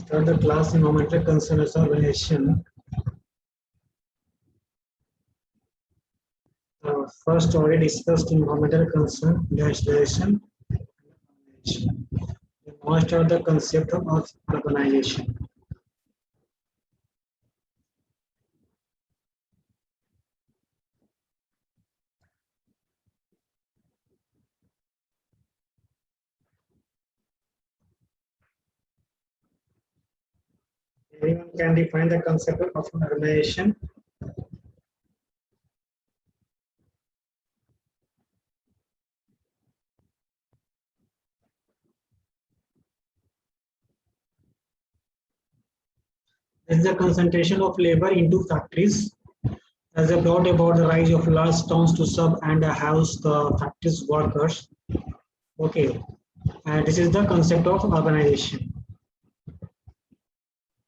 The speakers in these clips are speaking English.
Start the class environmental concerns organization. First already discussed environmental concern, legislation. Now start the concept of urbanization. Anyone can define the concept of urbanization? This is the concentration of labor into factories. As a brought about the rise of large towns to serve and house the factories workers. Okay, and this is the concept of urbanization.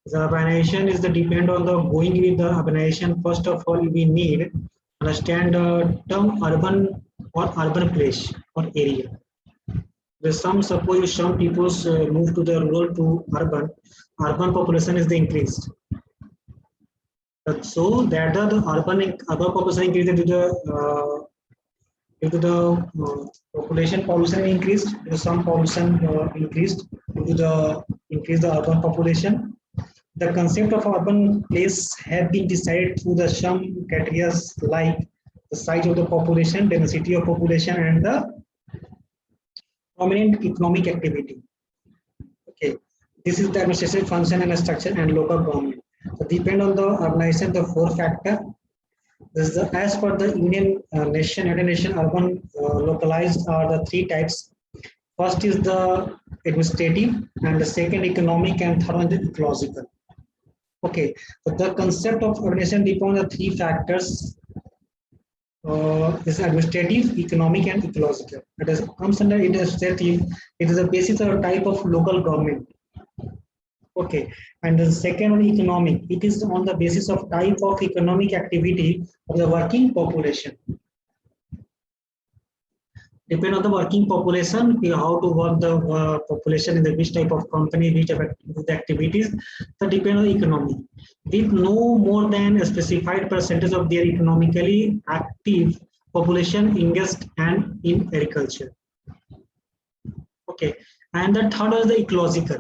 The urbanization is the depend on the going with the urbanization. First of all, we need understand the term urban or urban place or area. There's suppose some people move to the rural to urban population is the increased. So that the urban population increased due to the population pollution increased, some pollution increased due to the increase the urban population. The concept of urban place have been decided through the some criteria like the size of the population, density of population, and the prominent economic activity. Okay, this is the administrative function and structure and local government. So depend on the urbanization, the four factor. This is the, as per the United Nation urban localized are the three types. First is the administrative, and the second economic, and third one is ecological. Okay, so the concept of urbanization depends on the three factors. Is administrative, economic, and ecological. It is comes under administrative. It is the basis or type of local government. Okay, and the second one economic. It is on the basis of type of economic activity of the working population. Depend on the working population, how to work the population in the which type of company, which type of activities. So depend on the economy. With no more than a specified percentage of their economically active population engaged and in agriculture. Okay, and the third is the ecological.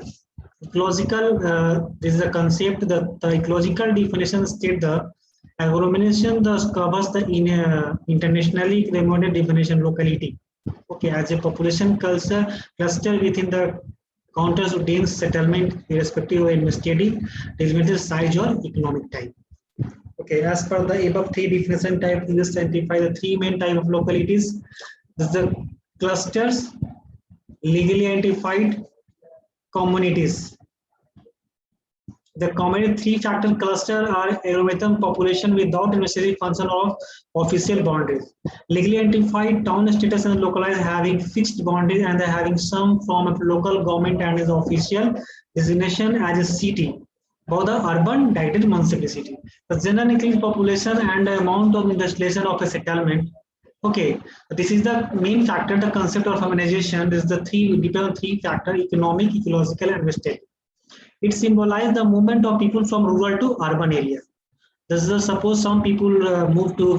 Ecological, this is a concept. The ecological definition states the agglomeration covers the internationally recognized definition locality. Okay, as a population cluster within the counters of dense settlement, irrespective of administrative, designated size or economic type. Okay, as per the above three definition type, we just identify the three main type of localities. This is the clusters, legally identified communities. The common three-factor cluster are agglomeration population without necessary function of official boundaries. Legally identified town status and localized having fixed boundaries and having some form of local government and is official designation as a city. Both the urban directed municipality. The general increased population and the amount of industrialization of a settlement. Okay, this is the main factor. The concept of urbanization is the depend on three factor: economic, ecological, and administrative. It symbolizes the movement of people from rural to urban area. This is suppose some people move to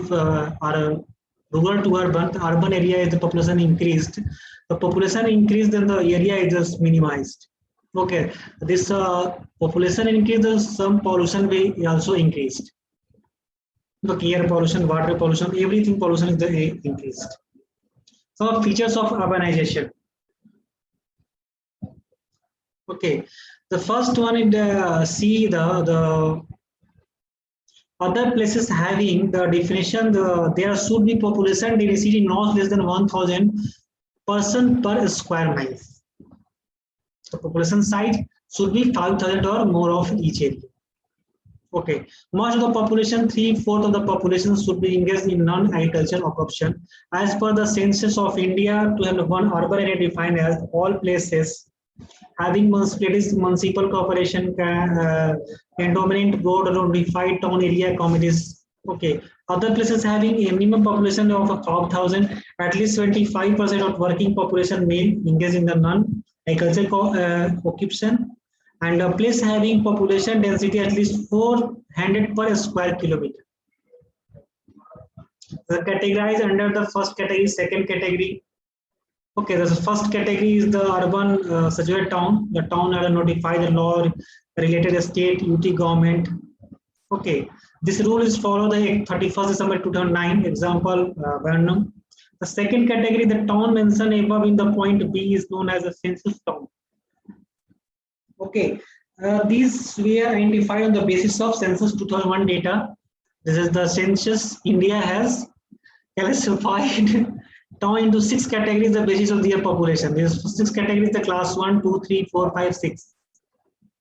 rural to urban. The urban area is the population increased. The population increased, then the area is just minimized. Okay, this population increases, some pollution will also increased. The air pollution, water pollution, everything pollution is the increased. Some features of urbanization. Okay, the first one in the see the other places having the definition there should be population density not less than 1,000 person per square mile. The population size should be 5,000 or more of each area. Okay, most of the population, 3/4 of the population should be engaged in non-agricultural occupation. As per the census of India, 201 urban area defined as all places having municipalities, municipal corporation can dominate broad or unified town area communities. Okay, other places having a minimum population of 5,000, at least 25% of working population may engage in the non-agricultural occupation. and a place having population density at least 400 per square kilometer. The categorized under the first category, second category. Okay, the first category is the urban situated town. The town are notify the law related state UT government. Okay, this rule is followed the 31st December 2009. Example, Vernon. The second category, the town mentioned above in the point B is known as a census town. Okay, these were identified on the basis of census 2001 data. This is the census. India has classified town into 6 categories the basis of their population. These 6 categories, the class 1, 2, 3, 4, 5, 6.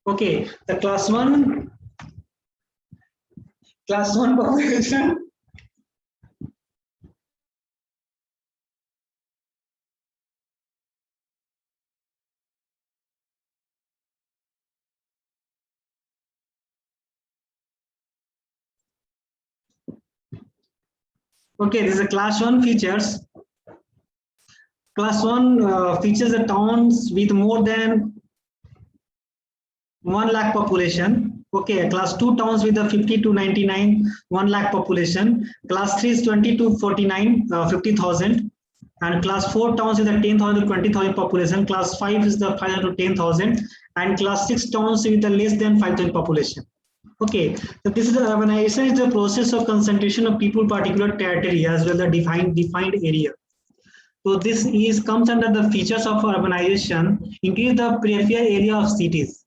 Okay, the class 1 population. Okay, this is a class 1 features. Class 1 features the towns with more than 1 lakh population. Okay, class 2 towns with the 50 to 99, 1 lakh population. Class 3 is 20 to 49, 50,000. And class 4 towns with the 10,000 to 20,000 population. Class 5 is the 500 to 10,000. And class 6 towns with the less than 5,000 population. Okay, so this is the urbanization is the process of concentration of people particular territory as well as the defined area. So this is comes under the features of urbanization, increase the peripheral area of cities.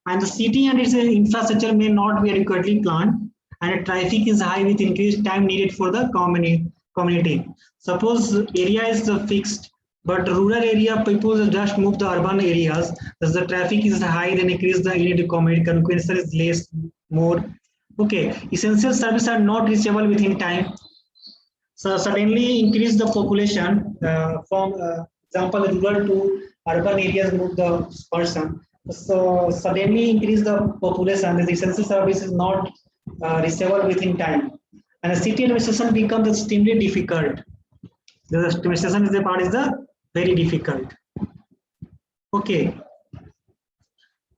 And the city and its infrastructure may not be adequately planned, and traffic is high with increased time needed for the community. Suppose area is fixed, but rural area people just move the urban areas. As the traffic is high, then increase the unit community convenience is less more. Okay, essential services are not reachable within time. So suddenly increase the population from example rural to urban areas move the person. So suddenly increase the population. The essential service is not reachable within time, and the city administration becomes extremely difficult. The administration is the part is the very difficult. Okay.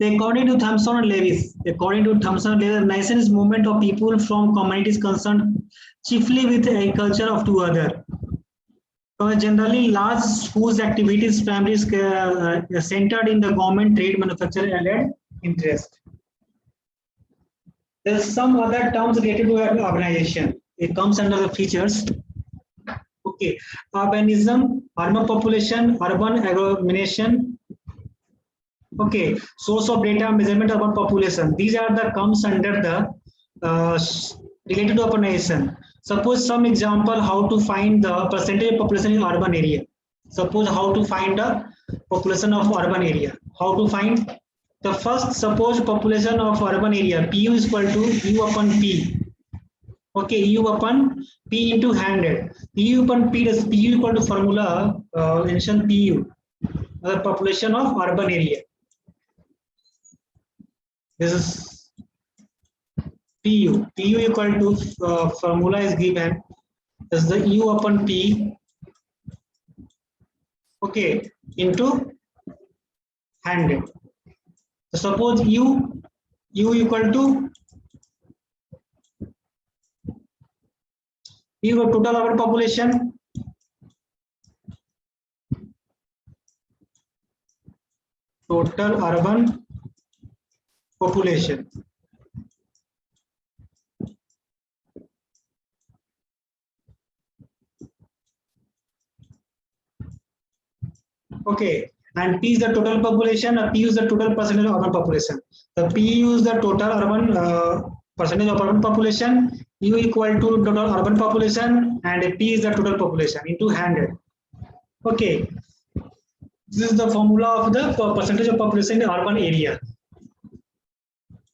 According to Thompson and Lewis, nation is movement of people from communities concerned chiefly with agriculture of to other. Generally, large whose activities primarily centered in the government, trade, manufacturing, and allied interest. There are some other terms related to urbanization. It comes under the features. Okay, urbanism, urban population, urban agglomeration. Okay, source of data, measurement of urban population. These are the comes under the related to urbanization. Suppose some example how to find the percentage of population in urban area. Suppose how to find the population of urban area. How to find the first suppose population of urban area PU is equal to U upon P. Okay, U upon P into 100. PU upon P is PU equal to formula mention PU, the population of urban area. This is PU. PU equal to formula is given as the U upon P. Okay, into 100. So suppose U equal to total urban population. Total urban population. Okay, and P is the total population, P is the total percentage of urban population. The P is the total urban percentage of urban population, U equal to total urban population, and P is the total population into 100. Okay, this is the formula of the percentage of population in urban area.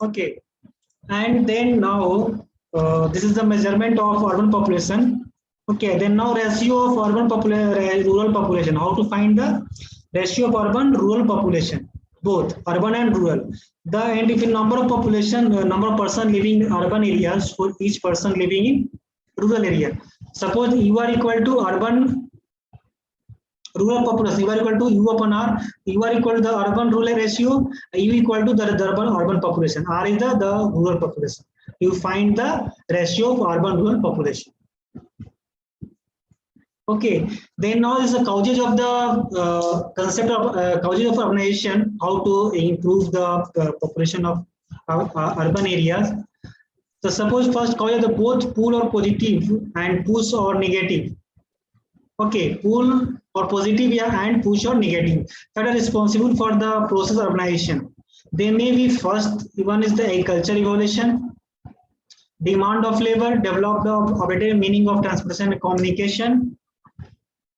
Okay, and then now this is the measurement of urban population. Okay, then now ratio of urban population, rural population. How to find the ratio of urban rural population, both urban and rural. The and if the number of population, number of person living in urban areas for each person living in rural area. Suppose you are equal to urban rural population, U are equal to U upon R, U are equal to the urban rural ratio, U equal to the urban population, R is the rural population. You find the ratio of urban rural population. Okay, then now is the causes of the concept of causes of urbanization, how to improve the population of urban areas. So suppose first cause the both pull or positive and push or negative. Okay, pull or positive, yeah, and push or negative that are responsible for the process of urbanization. They may be first one is the agriculture evolution, demand of labor, developed of operative meaning of transportation and communication.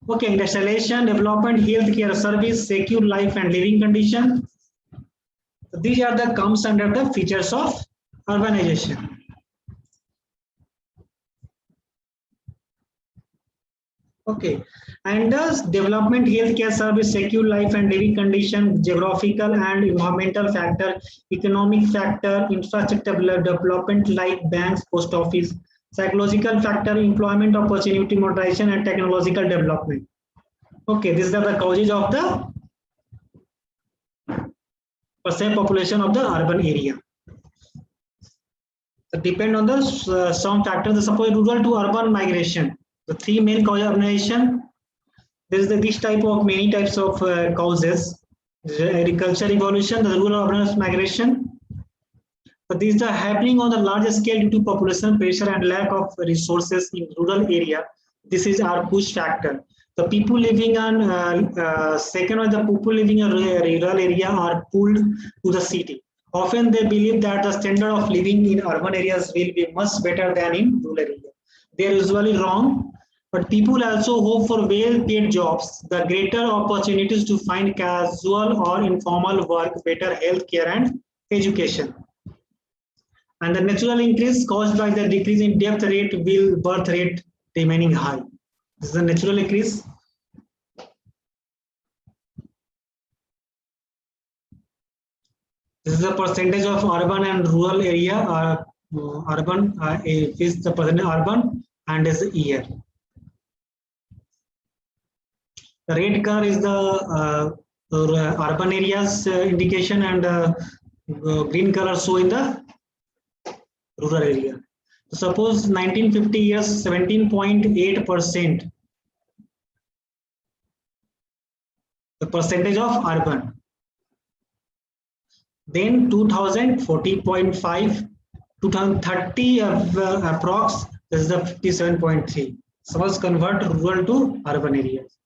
Okay, industrialization, development, healthcare service, secure life and living condition. So these are the comes under the features of urbanization. Okay, and thus development, healthcare service, secure life and living condition, geographical and environmental factor, economic factor, infrastructure development like banks, post office, psychological factor, employment opportunity, motorization and technological development. Okay, these are the causes of the percent population of the urban area. So depend on the some factors. Suppose rural to urban migration. The three main causes of urbanization. There is this type of many types of causes. The agriculture evolution, the rural urban migration. But these are happening on the larger scale due to population pressure and lack of resources in rural area. This is our push factor. The people living on second one, the people living in rural area are pulled to the city. Often they believe that the standard of living in urban areas will be much better than in rural area. They are usually wrong, but people also hope for well-paid jobs, the greater opportunities to find casual or informal work, better health care and education. And the natural increase caused by the decrease in death rate will birth rate remaining high. This is the natural increase. This is the percentage of urban and rural area. Urban is the percentage urban and is the year. The red color is the urban areas indication, and green color show in the rural area. So suppose 1950 years 17.8% the percentage of urban. Then 2000 40.5, 2030 approx is the 57.3. Suppose convert rural to urban areas.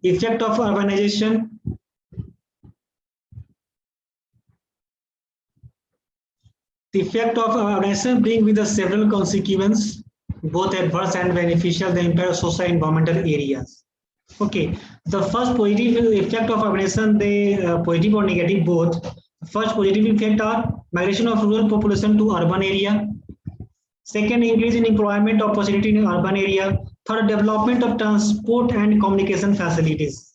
Effect of urbanization. The effect of urbanization bring with the several consequences, both adverse and beneficial, the entire social and environmental areas. Okay, the first positive effect of urbanization, they positive or negative both. First positive effect are migration of rural population to urban area. Second, increase in employment opportunity in urban area. Third, development of transport and communication facilities.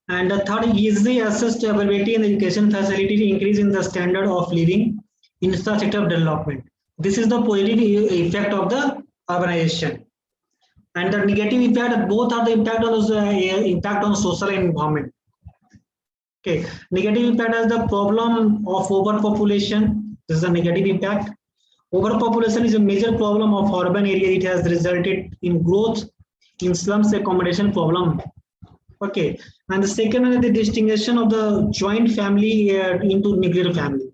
And the third, easy access to availability and education facility, increase in the standard of living, infrastructure development. This is the positive effect of the urbanization. And the negative effect, both are the impact on social and environment. Okay, negative impact is the problem of overpopulation. This is a negative impact. Overpopulation is a major problem of urban area. It has resulted in growth in slums, accommodation problem. Okay, and the second one is the distinction of the joint family into nuclear family.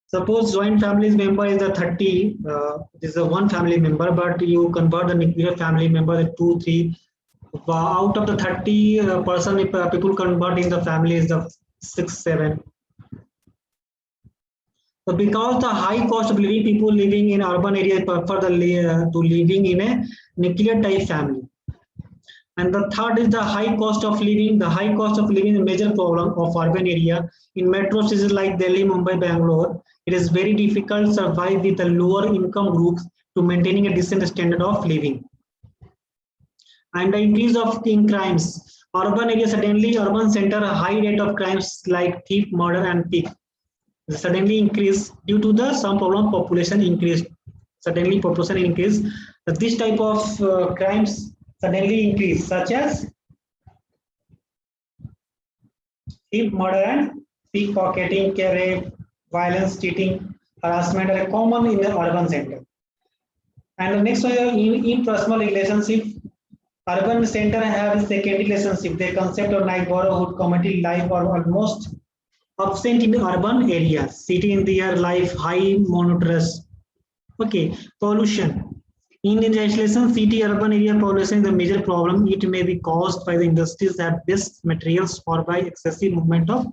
Suppose joint family member is the 30, this is a one family member, but you convert the nuclear family member to 2, 3. Out of the 30 person, people convert in the family is the 6, 7. So because the high cost of living, people living in urban areas prefer to living in a nuclear type family. And the third is the high cost of living. The high cost of living is a major problem of urban area. In metro cities like Delhi, Mumbai, Bangalore, it is very difficult to survive with the lower income groups to maintaining a decent standard of living. And the increase of in crimes. Urban areas suddenly, urban center a high rate of crimes like thief, murder, and thief. Suddenly increase due to the some problem population increase. Suddenly population increase. This type of crimes suddenly increase, such as thief, murder, and pickpocketing, rape, violence, cheating, harassment are common in the urban center. And the next one is in personal relationship. Urban center have a second relationship. The concept of neighborhood, community life are almost absent in urban areas. City in their life high monotonous. Okay, pollution. In isolation, city urban area pollution is a major problem. It may be caused by the industries that waste materials or by excessive movement of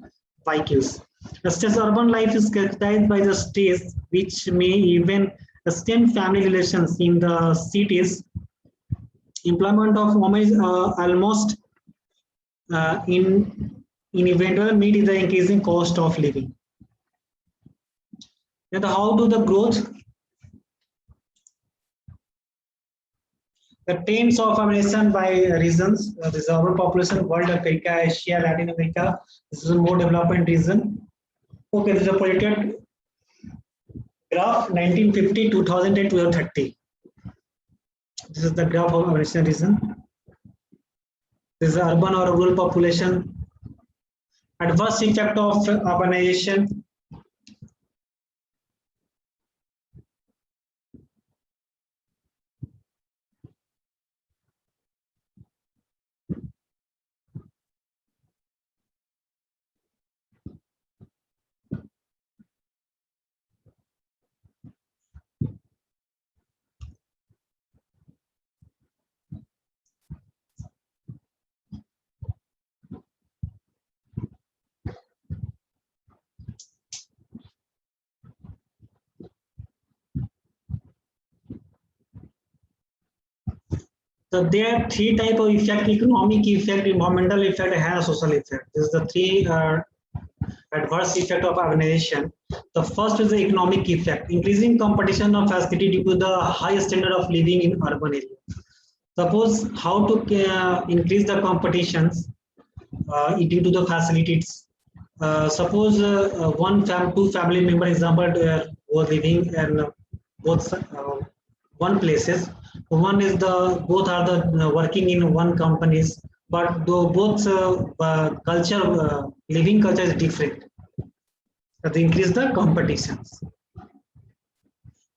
vehicles. Just as urban life is characterized by the stress, which may even extend family relations in the cities. Employment of women is almost inevitable meet the increasing cost of living. And how do the growth? The trends of urbanization by regions. This is our population, world, Africa, Asia, Latin America. This is a more development region. Okay, this is a projected graph 1950, 2010, 2030. This is the graph of urbanization region. This is urban or rural population. Adverse effect of urbanization. So there are three types of effect: economic effect, environmental effect, and social effect. This is the three adverse effect of urbanization. The first is the economic effect: increasing competition of facility due to the high standard of living in urban area. Suppose how to increase the competitions due to the facilities. Suppose two family member example were living in both one places. One is the both are the working in one companies, but though both culture living culture is different. That increase the competitions.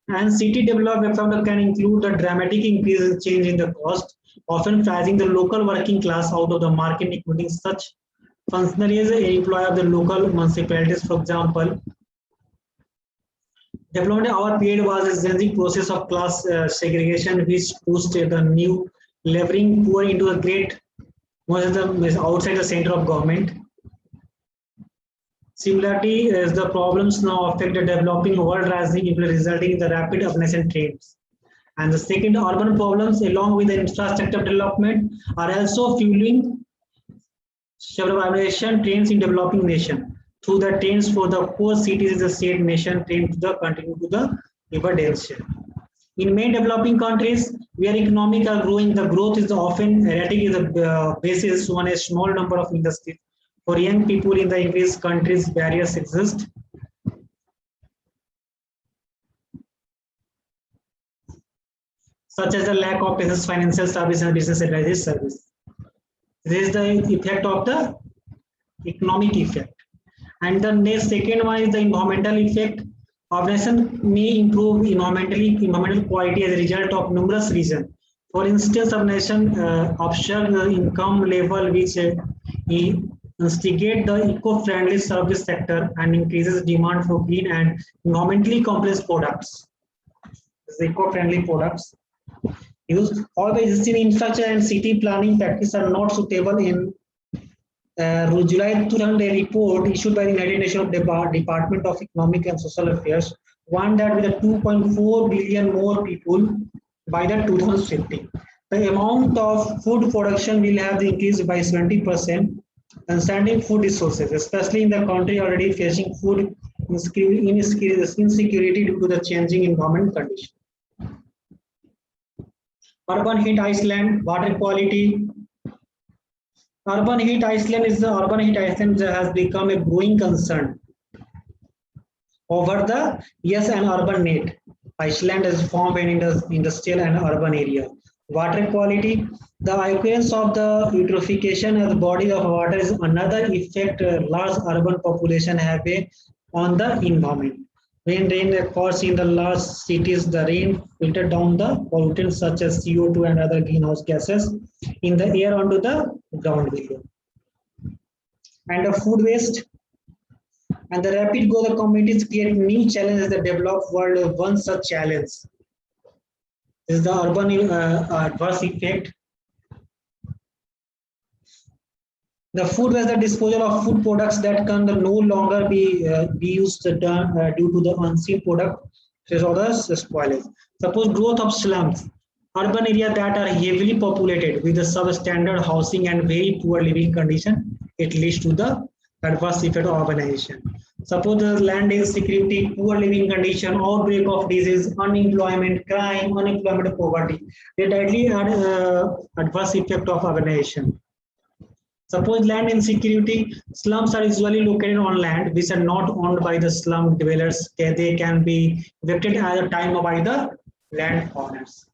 And city development can include a dramatic increase in change in the cost, often pricing the local working class out of the market, including such functionaries and employees of the local municipalities. For example, development our period was a changing process of class segregation, which pushed the new laboring poor into a great outside the center of government. Similarly, as the problems now affect the developing world, resulting in the rapid urbanization trends. And the second, urban problems, along with the infrastructure development, are also fueling several urbanization trends in developing nation. Through the trends for the poor cities, the state nation trend to the continue to the evidence. In many developing countries, where economic are growing, the growth is often erratic in the basis on a small number of industries. For young people in the English countries, barriers exist. Such as the lack of business financial service and business advisory service. This is the effect of the economic effect. And the next second one is the environmental effect. Urbanization may improve environmental quality as a result of numerous reasons. For instance, urbanization observes the income level which instigate the eco-friendly service sector and increases demand for clean and environmentally complex products. Eco-friendly products used. However, existing infrastructure and city planning practices are not suitable in July 2000 report issued by the United Nations Department of Economic and Social Affairs warned that with the 2.4 billion more people by the 2050, the amount of food production will have increased by 70%, concerning food resources, especially in the country already facing food insecurity due to the changing environment condition. Urban heat island, water quality. Urban heat island has become a growing concern over the yes and urban net. Iceland is formed in industrial and urban area. Water quality. The occurrence of the eutrophication of the body of water is another effect large urban population have on the environment. When rain occurs in the large cities, the rain filters down the pollutants such as CO2 and other greenhouse gases in the air onto the ground below. And the food waste and the rapid growth of communities create new challenges that developed world. One such challenge is the urban adverse effect. The food waste, the disposal of food products that can no longer be used due to the unsafe product or the spoilage. Suppose growth of slums, urban areas that are heavily populated with the substandard housing and very poor living condition, it leads to the adverse effect of urbanization. Suppose the land insecurity, poor living condition, outbreak of disease, unemployment, crime, unemployment, poverty. They directly adverse effect of urbanization. Suppose land insecurity, slums are usually located on land which are not owned by the slum dwellers. They can be evicted at a time by the land owners.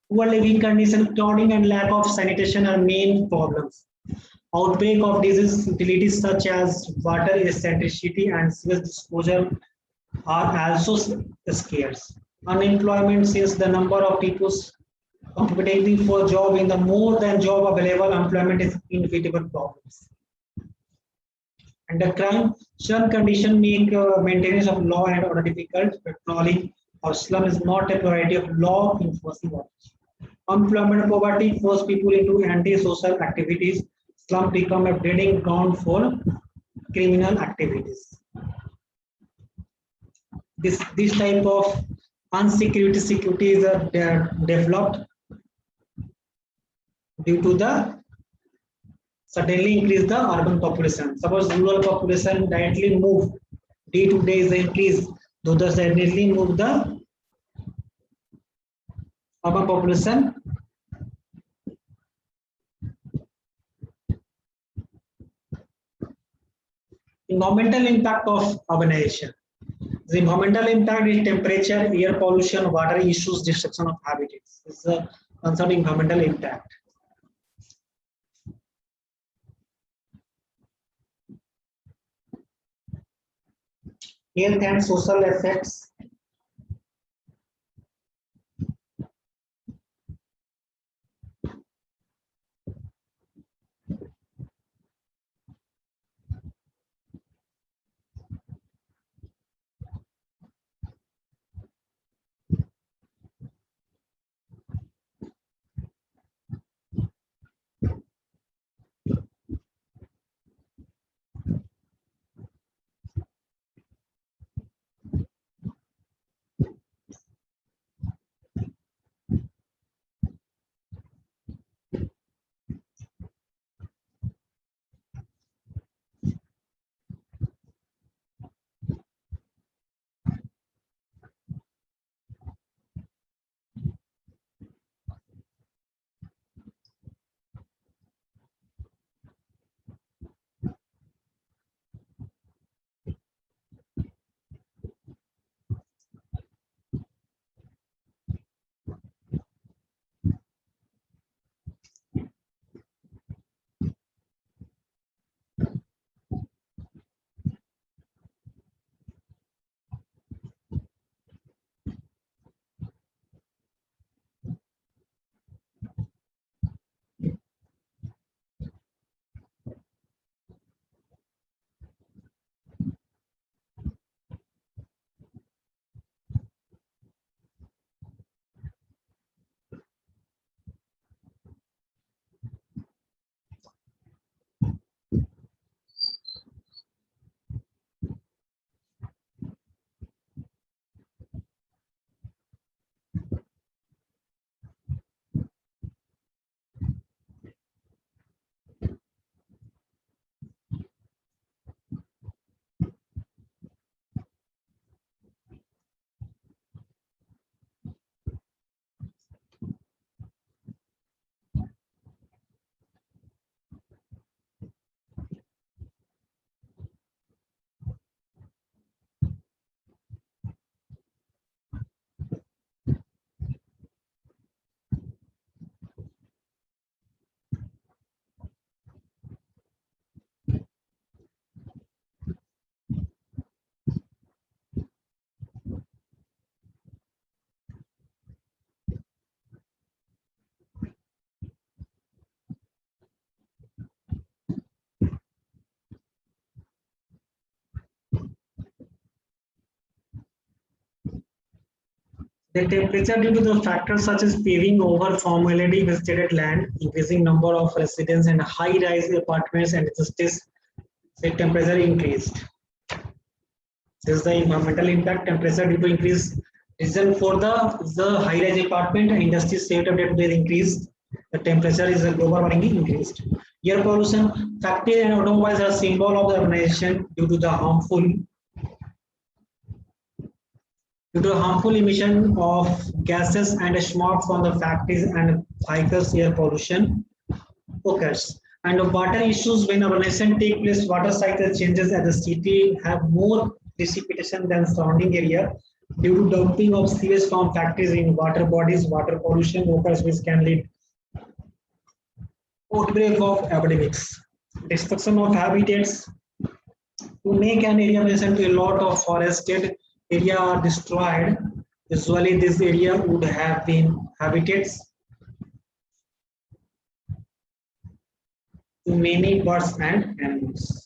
Poor living condition, crowding and lack of sanitation are main problems. Outbreak of disease, utilities such as water scarcity and sewage disposal are also scarce. Unemployment, since the number of people competing for job in the more than job available, employment is inevitable problems. And the crime, some condition make maintenance of law and order difficult. Patrolling of slum is not a priority of law enforcement officers. Employment poverty force people into anti-social activities. Slum become a breeding ground for criminal activities. This type of security is developed due to the suddenly increase the urban population. Suppose rural population directly move day to day is the increase, though the suddenly move the urban population. Environmental impact of urbanization. The environmental impact is temperature, air pollution, water issues, destruction of habitats. This is a concerned environmental impact. Health and social effects. The temperature due to the factors such as paving over formerly vegetated land, increasing number of residents and high-rise apartments and justice, the temperature increased. This is the environmental impact. Temperature due to increase reason for the high-rise apartment and industry sector that will increase. The temperature is a global warming increased. Air pollution, factories and automobiles are symbol of the urbanization due to the harmful emission of gases and smoke from the factories and vehicles. Air pollution occurs. And the water issues, when urbanization take place, water cycle changes at the city have more precipitation than surrounding area due to dumping of sewage from factories in water bodies. Water pollution occurs, which can lead outbreak of epidemics. Destruction of habitats. To make an area present, a lot of forested area are destroyed. Usually this area would have been habitats to many birds and animals.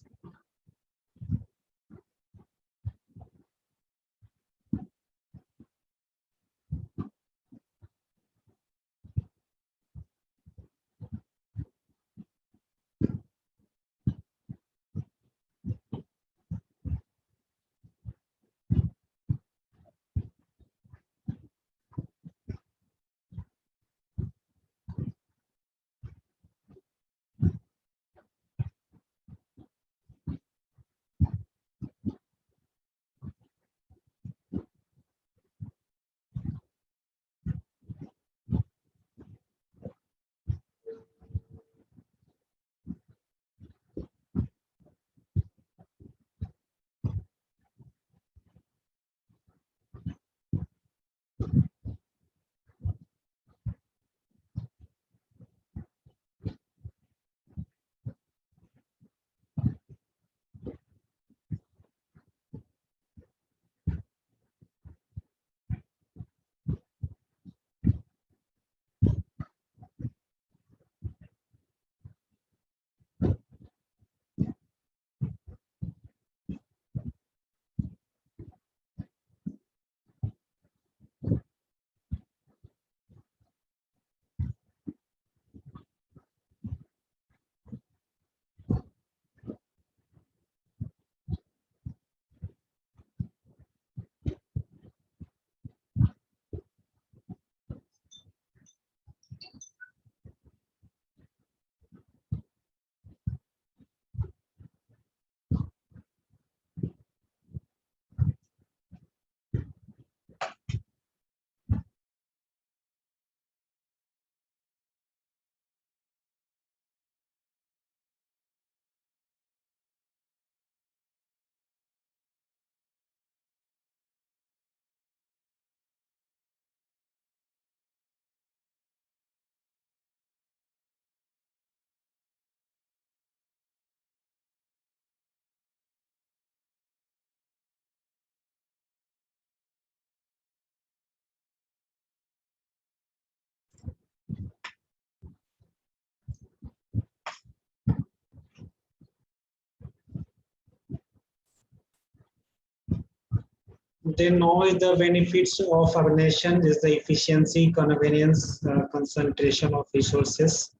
They know the benefits of urbanization is the efficiency, convenience, concentration of resources.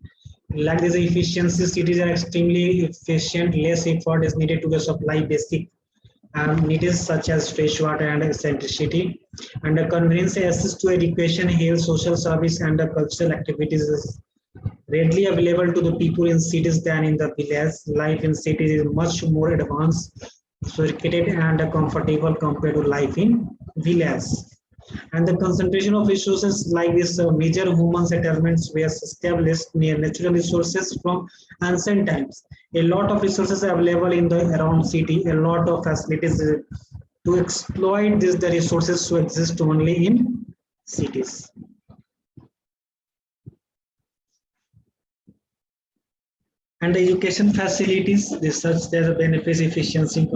Like this efficiency, cities are extremely efficient. Less effort is needed to supply basic needs such as fresh water and electricity. And the convenience access to education, health, social service, and the cultural activities is readily available to the people in cities than in the village. Life in cities is much more advanced, sophisticated, and comfortable compared to life in village. And the concentration of resources like this major human settlements were established near natural resources from ancient times. A lot of resources are available in the around city, a lot of facilities to exploit this the resources to exist only in cities. And the education facilities, research their benefits, efficiency,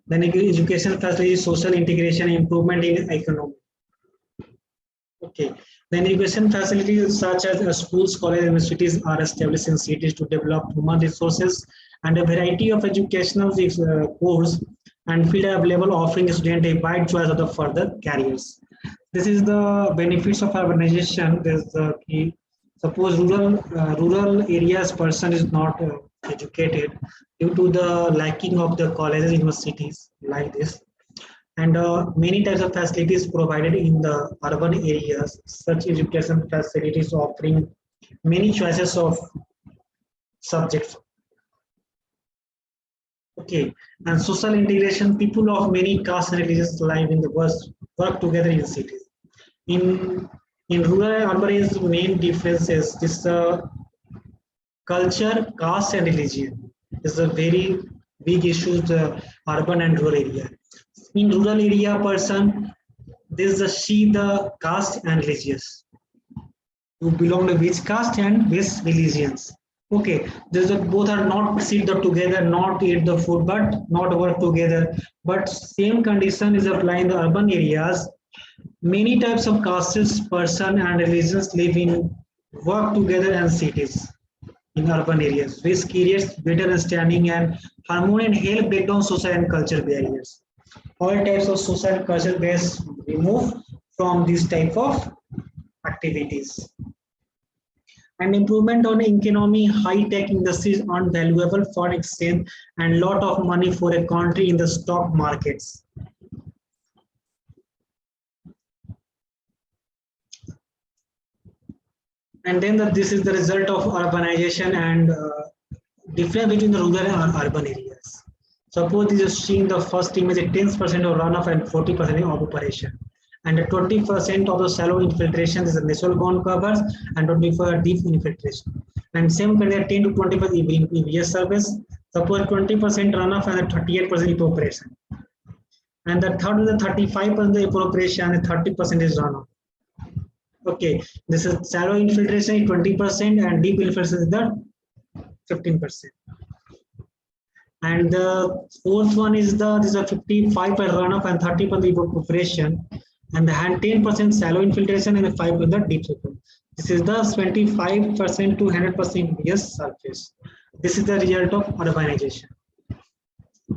then education facilities, social integration, improvement in economy. Okay, then education facilities such as schools, colleges, universities are established in cities to develop human resources, and a variety of educational courses and field are available, offering students a wide choice of the further careers. This is the benefits of urbanization. There's the key. Suppose rural areas person is not educated due to the lacking of the colleges, universities like this, and many types of facilities provided in the urban areas. Such education facilities offering many choices of subjects. Okay, and social integration. People of many castes and religions live in the West work together in cities. In rural and urban areas, main difference is this culture, caste, and religion. Is a very big issue. The urban and rural area. In rural area, person this is she the caste and religious. You belong to which caste and which religions. Okay, there's a, both are not sit the together, not eat the food, but not work together. But same condition is applied in the urban areas. Many types of castes, person, and religions live in work together and cities in urban areas, which creates better understanding and harmony and help break down social and culture barriers. All types of social and cultural barriers remove from this type of activities. And improvement on economy, high-tech industries earn valuable foreign exchange and lot of money for a country in the stock markets. And then this is the result of urbanization and difference between the rural and urban areas. Suppose this is seeing the first image, 10% of runoff and 40% of operation. And 20% of the shallow infiltration is the natural ground covers and 24 deep infiltration. And same kind of 10 to 20% EVS service. Suppose 20% runoff and 38% evaporation. And the third is the 35% evaporation and 30% is runoff. Okay, this is shallow infiltration 20% and deep infiltration is the 15%. And the fourth one is the this is a 55% runoff and 30% evaporation, and the 10% shallow infiltration and the 5% the deep filtration. This is the 25% to 100% yes surface. This is the result of urbanization.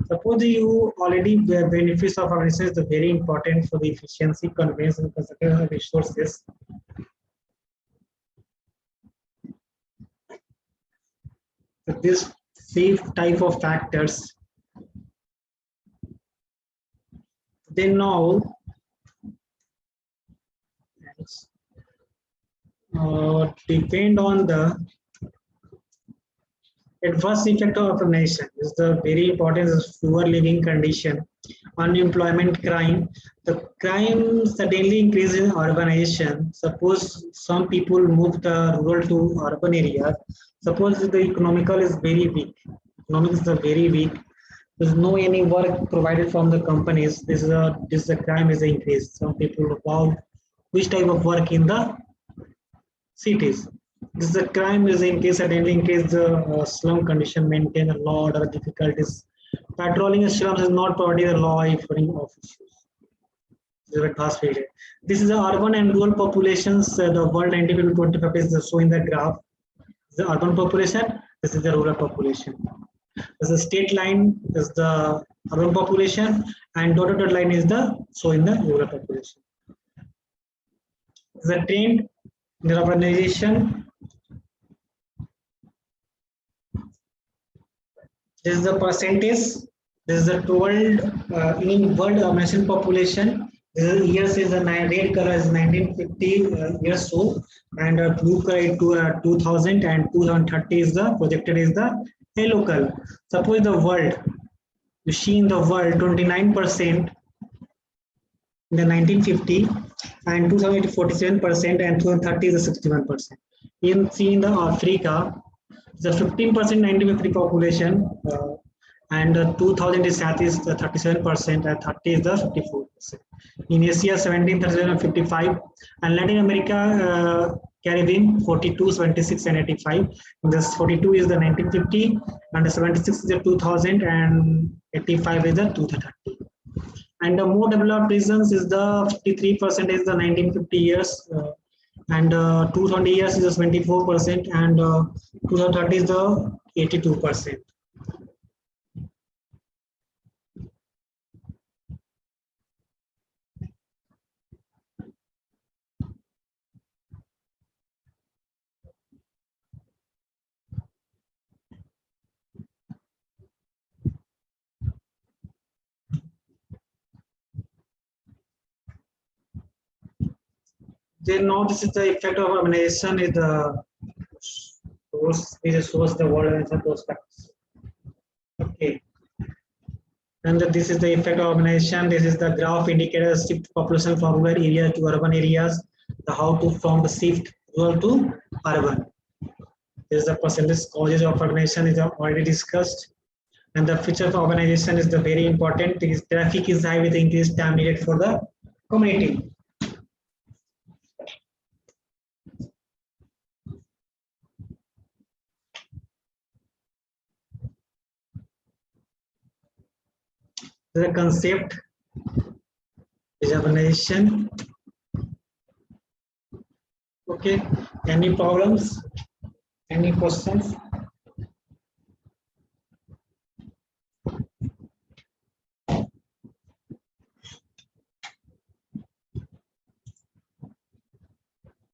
Suppose you already the benefits of urbanization is very important for the efficiency, convenience, and conservation of resources. So this safe type of factors. Then now depend on the adverse effect of urbanization is the very important is poor living condition, unemployment, crime. The crime suddenly increases in urbanization. Suppose some people move the rural to urban areas. Suppose the economical is very weak. Economics is very weak. There's no any work provided from the companies. This is a crime is increased. Some people about which type of work in the cities. This is a crime is in case suddenly in case the slum condition maintain a law or difficulties. Patrolling the slums is not providing the law enforcement officers. This is the urban and rural populations. The world 19 to 25 is showing the graph. The urban population. This is the rural population. This is the state line. This is the urban population, and dotted line is the showing the rural population. The trend in urbanization. This is the percentage. This is the total in world urbanization population. Years is the red color is 1950 years old, and blue color is 2000 and 2030 is the projected is the yellow color. Suppose the world, you see in the world 29% in the 1950 and 2000 47% and 2030 is the 61%. In the Africa, the 15% 1950 population and 2000 is South is the 37% and 30 is the 54%. In Asia 17, 37 and 55, and Latin America Caribbean 42, 76 and 85. This 42 is the 1950 and the 76 is the 2000 and 85 is the 2030. And the more developed regions is the 53% is the 1950 years and 220 years is the 24% and 2030 is the 82%. Then now this is the effect of urbanization is the source. This shows the world and prospects. Okay. And this is the effect of urbanization. This is the graph indicates shift population from rural areas to urban areas. The how to from the shift rural to urban. This is the percentage causes of urbanization is already discussed. And the feature of urbanization is the very important. Is traffic is high with increased time needed for the community. The concept is urbanization. Okay, any problems? Any questions?